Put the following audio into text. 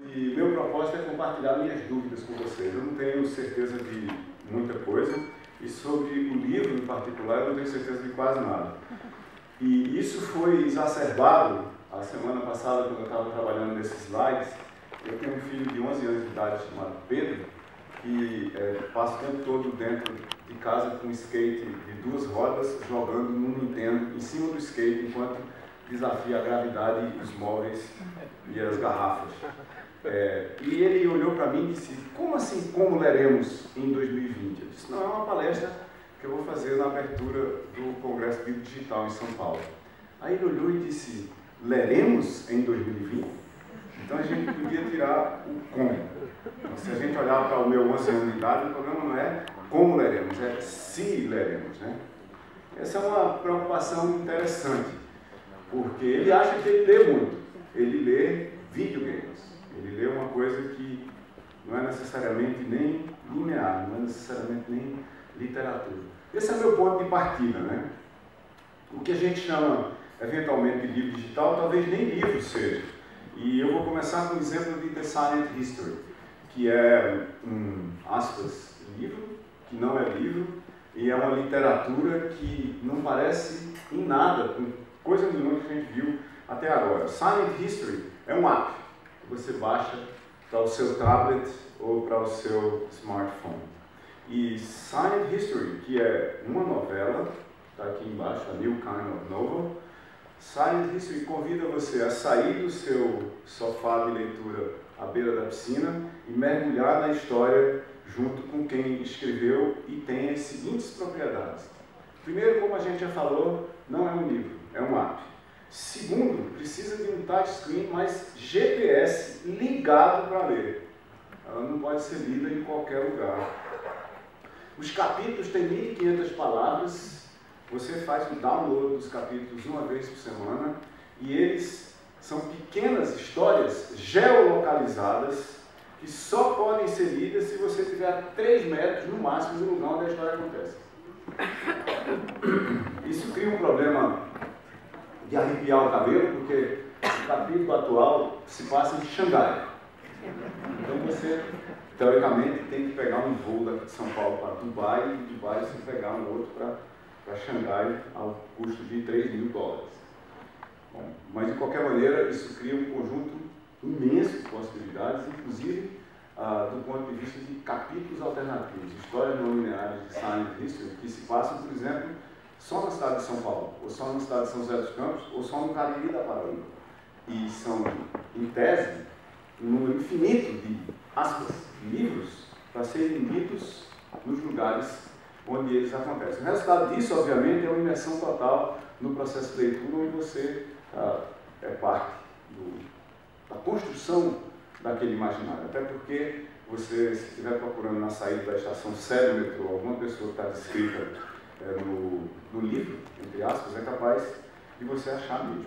E meu propósito é compartilhar minhas dúvidas com vocês. Eu não tenho certeza de muita coisa e sobre o livro em particular eu não tenho certeza de quase nada. E isso foi exacerbado a semana passada quando eu estava trabalhando nesses slides. Eu tenho um filho de 11 anos de idade chamado Pedro que passa o tempo todo dentro de casa com um skate de 2 rodas jogando no Nintendo em cima do skate enquanto desafia a gravidade, os móveis e as garrafas. E ele olhou para mim e disse: como assim, como leremos em 2020? Eu disse: não, é uma palestra que eu vou fazer na abertura do Congresso Bíblico Digital em São Paulo. Aí ele olhou e disse: leremos em 2020? Então a gente podia tirar o como. Então, se a gente olhar para o meu 11 anos de idade, o problema não é como leremos, é se leremos, né? Essa é uma preocupação interessante, porque ele acha que ele lê muito. Ele lê videogames. Ele lê uma coisa que não é necessariamente nem linear, não é necessariamente nem literatura. Esse é o meu ponto de partida, né? O que a gente chama, eventualmente, de livro digital, talvez nem livro seja. E eu vou começar com o exemplo de The Silent History, que é aspas, livro, que não é livro, e é uma literatura que não parece em nada com coisa nenhuma que a gente viu até agora. Silent History é um app que você baixa para o seu tablet ou para o seu smartphone. E Silent History, que é uma novela, está aqui embaixo, a New Kind of Novel. Silent History convida você a sair do seu sofá de leitura à beira da piscina e mergulhar na história junto com quem escreveu e tem as seguintes propriedades. Primeiro, como a gente já falou, não é um livro, é um app. Segundo, precisa de um touchscreen, mas GPS ligado para ler. Ela não pode ser lida em qualquer lugar. Os capítulos têm 1.500 palavras. Você faz o download dos capítulos uma vez por semana e eles são pequenas histórias geolocalizadas que só podem ser lidas se você estiver a 3 metros no máximo do lugar onde a história acontece. Isso cria um problema de arrepiar o cabelo, porque o capítulo atual se passa em Xangai. Então você, teoricamente, tem que pegar um voo daqui de São Paulo para Dubai e de Dubai você pegar um outro para Xangai ao custo de $3.000. Bom, mas, de qualquer maneira, isso cria um conjunto imenso de possibilidades, inclusive do ponto de vista de capítulos alternativos, histórias não lineares de Silent History, que se passam, por exemplo, só na cidade de São Paulo, ou só na cidade de São José dos Campos, ou só no Cariri da Paraíba. E são, em tese, um número infinito de, aspas, livros para serem lidos nos lugares onde eles acontecem. O resultado disso, obviamente, é uma imersão total no processo de leitura, onde você é parte da construção daquele imaginário. Até porque você, se estiver procurando na saída da estação Sé do metrô alguma pessoa que está descrita no livro, entre aspas, é capaz de você achar mesmo.